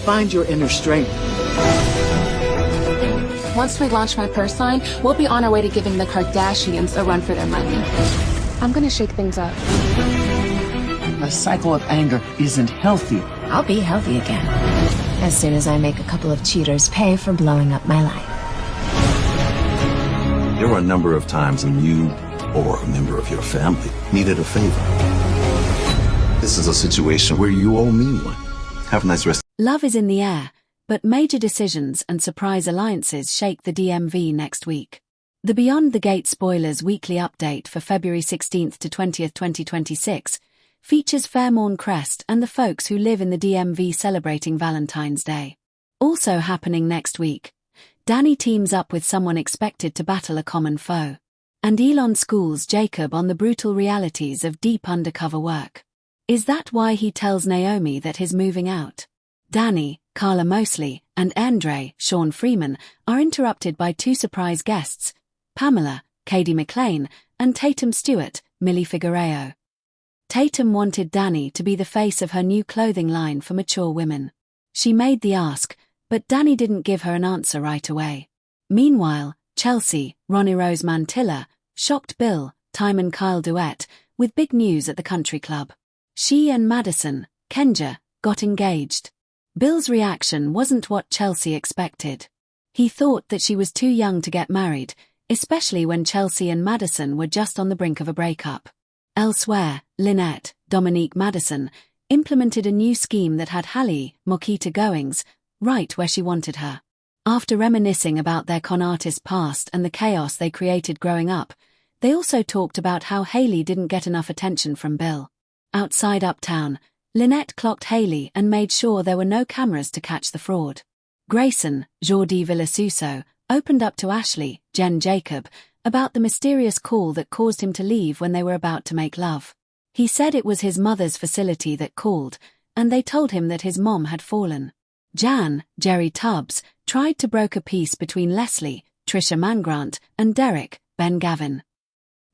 Find your inner strength. Once we launch my purse line, we'll be on our way to giving the Kardashians a run for their money. I'm gonna shake things up. A cycle of anger isn't healthy. I'll be healthy again, as soon as I make a couple of cheaters pay for blowing up my life. There were a number of times when you, or a member of your family, needed a favor. This is a situation where you owe me one. Have a nice rest. Love is in the air, but major decisions and surprise alliances shake the DMV next week. The Beyond the Gate Spoilers weekly update for February 16th to 20th, 2026 features Fairmont Crest and the folks who live in the DMV celebrating Valentine's Day. Also happening next week, Daphnee teams up with someone expected to battle a common foe. And Elon schools Jacob on the brutal realities of deep undercover work. Is that why he tells Naomi that he's moving out? Daphnee, Karla Mosley, and Andre, Sean Freeman, are interrupted by two surprise guests, Pamela, Katie McLean, and Tatum Stewart, Millie Figueiredo. Tatum wanted Daphnee to be the face of her new clothing line for mature women. She made the ask, but Daphnee didn't give her an answer right away. Meanwhile, Chelsea, Ronnie Rose Mantilla, shocked Bill, Time and Kyle duet, with big news at the country club. She and Madison, Kenja, got engaged. Bill's reaction wasn't what Chelsea expected. He thought that she was too young to get married, especially when Chelsea and Madison were just on the brink of a breakup. Elsewhere, Lynette, Dominique Madison, implemented a new scheme that had Hallie, Mokita Goings, right where she wanted her. After reminiscing about their con artist past and the chaos they created growing up, they also talked about how Haley didn't get enough attention from Bill. Outside Uptown, Lynette clocked Haley and made sure there were no cameras to catch the fraud. Grayson, Jordi Villasuso, opened up to Ashley, Jen Jacob, about the mysterious call that caused him to leave when they were about to make love. He said it was his mother's facility that called, and they told him that his mom had fallen. Jan, Jerry Tubbs, tried to broker peace between Leslie, Trisha Mangrant, and Derek, Ben Gavin.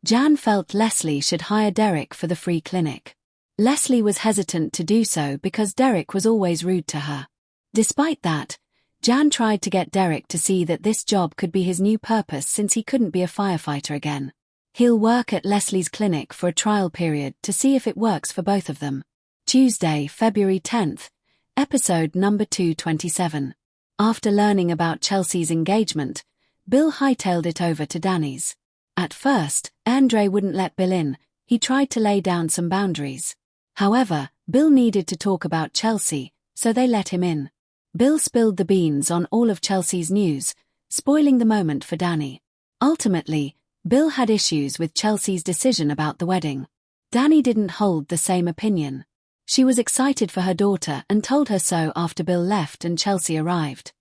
Jan felt Leslie should hire Derek for the free clinic. Leslie was hesitant to do so because Derek was always rude to her. Despite that, Jan tried to get Derek to see that this job could be his new purpose since he couldn't be a firefighter again. He'll work at Leslie's clinic for a trial period to see if it works for both of them. Tuesday, February 10th, episode number 227. After learning about Chelsea's engagement, Bill hightailed it over to Daphanee's. At first, Andre wouldn't let Bill in. He tried to lay down some boundaries. However, Bill needed to talk about Chelsea, so they let him in. Bill spilled the beans on all of Chelsea's news, spoiling the moment for Daphnee. Ultimately, Bill had issues with Chelsea's decision about the wedding. Daphnee didn't hold the same opinion. She was excited for her daughter and told her so after Bill left and Chelsea arrived.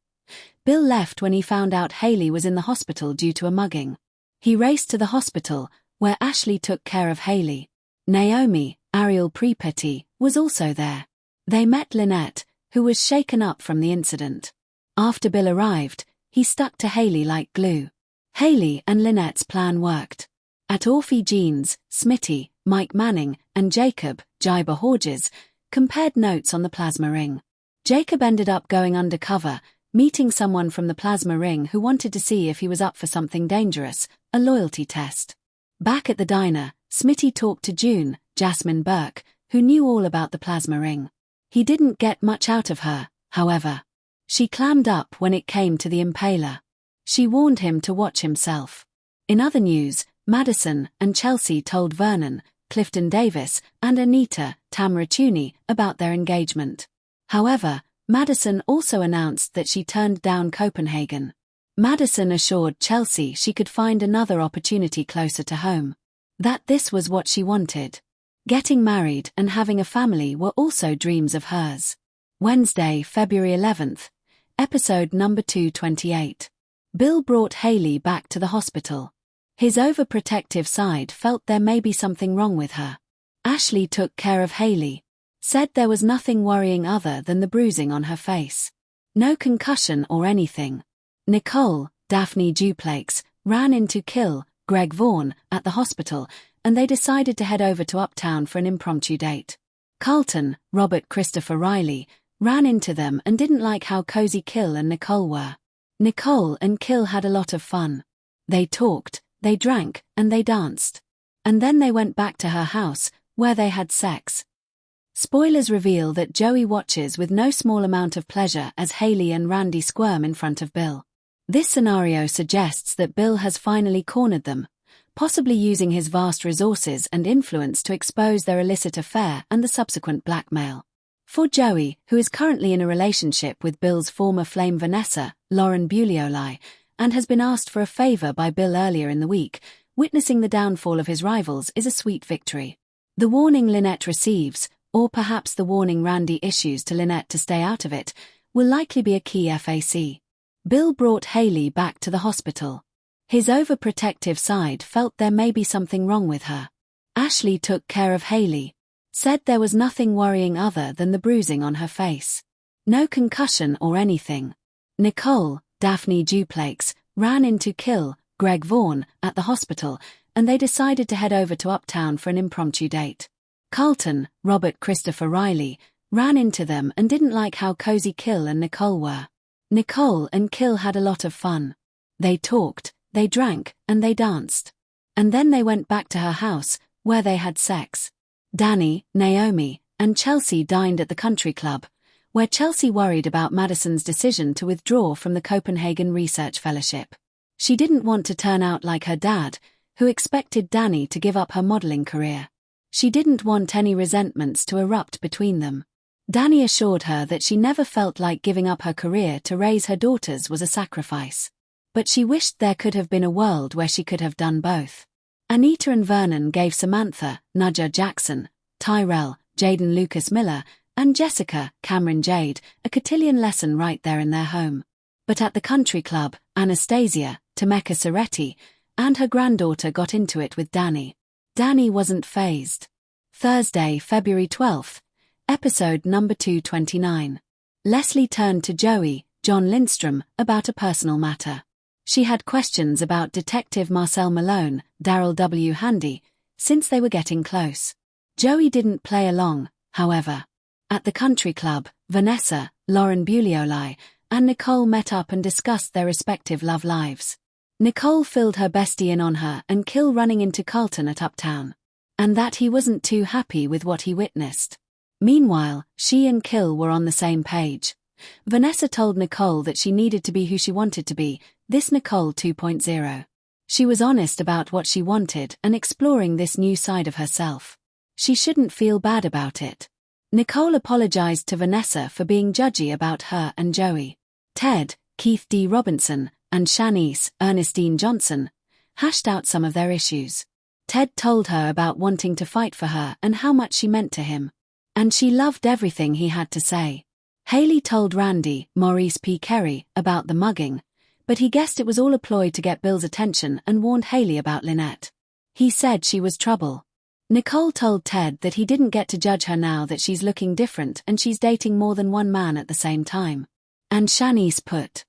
Bill left when he found out Haley was in the hospital due to a mugging. He raced to the hospital, where Ashley took care of Haley. Naomi, Ariel Prepeti, was also there. They met Lynette, who was shaken up from the incident. After Bill arrived, he stuck to Haley like glue. Haley and Lynette's plan worked. At Orphe Jeans, Smitty, Mike Manning, and Jacob, Jaiba Horges, compared notes on the plasma ring. Jacob ended up going undercover, meeting someone from the plasma ring who wanted to see if he was up for something dangerous, a loyalty test. Back at the diner, Smitty talked to June, Jasmine Burke, who knew all about the plasma ring. He didn't get much out of her, however. She clammed up when it came to the impaler. She warned him to watch himself. In other news, Madison and Chelsea told Vernon, Clifton Davis, and Anita, Tamara Tunie, about their engagement. However, Madison also announced that she turned down Copenhagen. Madison assured Chelsea she could find another opportunity closer to home. That this was what she wanted. Getting married and having a family were also dreams of hers. Wednesday, February 11th, episode number 228. Bill brought Haley back to the hospital. His overprotective side felt there may be something wrong with her. Ashley took care of Haley, said there was nothing worrying other than the bruising on her face. No concussion or anything. Nicole, Daphnee Duplaix, ran in to kill Greg Vaughn at the hospital, and they decided to head over to Uptown for an impromptu date. Carlton, Robert Christopher Riley, ran into them and didn't like how cozy Kil and Nicole were. Nicole and Kil had a lot of fun. They talked, they drank, and they danced. And then they went back to her house, where they had sex. Spoilers reveal that Joey watches with no small amount of pleasure as Haley and Randy squirm in front of Bill. This scenario suggests that Bill has finally cornered them, possibly using his vast resources and influence to expose their illicit affair and the subsequent blackmail. For Joey, who is currently in a relationship with Bill's former flame Vanessa, Lauren Buglioli, and has been asked for a favor by Bill earlier in the week, witnessing the downfall of his rivals is a sweet victory. The warning Lynette receives, or perhaps the warning Randy issues to Lynette to stay out of it, will likely be a key FAC. Bill brought Haley back to the hospital. His overprotective side felt there may be something wrong with her. Ashley took care of Haley, said there was nothing worrying other than the bruising on her face. No concussion or anything. Nicole, Daphnee Duplaix, ran into Kil, Greg Vaughn, at the hospital, and they decided to head over to Uptown for an impromptu date. Carlton, Robert Christopher Riley, ran into them and didn't like how cozy Kil and Nicole were. Nicole and Kil had a lot of fun. They talked, they drank, and they danced. And then they went back to her house, where they had sex. Danny, Naomi, and Chelsea dined at the country club, where Chelsea worried about Madison's decision to withdraw from the Copenhagen Research Fellowship. She didn't want to turn out like her dad, who expected Danny to give up her modeling career. She didn't want any resentments to erupt between them. Danny assured her that she never felt like giving up her career to raise her daughters was a sacrifice. But she wished there could have been a world where she could have done both. Anita and Vernon gave Samantha, Nudja Jackson, Tyrell, Jaden Lucas Miller, and Jessica, Cameron Jade, a cotillion lesson right there in their home. But at the country club, Anastasia, Temeka Soretti, and her granddaughter got into it with Danny. Danny wasn't fazed. Thursday, February 12th, episode number 229. Leslie turned to Joey, John Lindstrom, about a personal matter. She had questions about Detective Marcel Malone, Daryl W. Handy, since they were getting close. Joey didn't play along, however. At the country club, Vanessa, Lauren Buglioli, and Nicole met up and discussed their respective love lives. Nicole filled her bestie in on her and Kil running into Carlton at Uptown, and that he wasn't too happy with what he witnessed. Meanwhile, she and Kil were on the same page. Vanessa told Nicole that she needed to be who she wanted to be, this Nicole 2.0. She was honest about what she wanted and exploring this new side of herself. She shouldn't feel bad about it. Nicole apologized to Vanessa for being judgy about her and Joey. Ted, Keith D. Robinson, and Shanice, Ernestine Johnson, hashed out some of their issues. Ted told her about wanting to fight for her and how much she meant to him. And she loved everything he had to say. Haley told Randy, Maurice P. Kerry, about the mugging, but he guessed it was all a ploy to get Bill's attention and warned Haley about Lynette. He said she was trouble. Nicole told Ted that he didn't get to judge her now that she's looking different and she's dating more than one man at the same time. And Shanice put,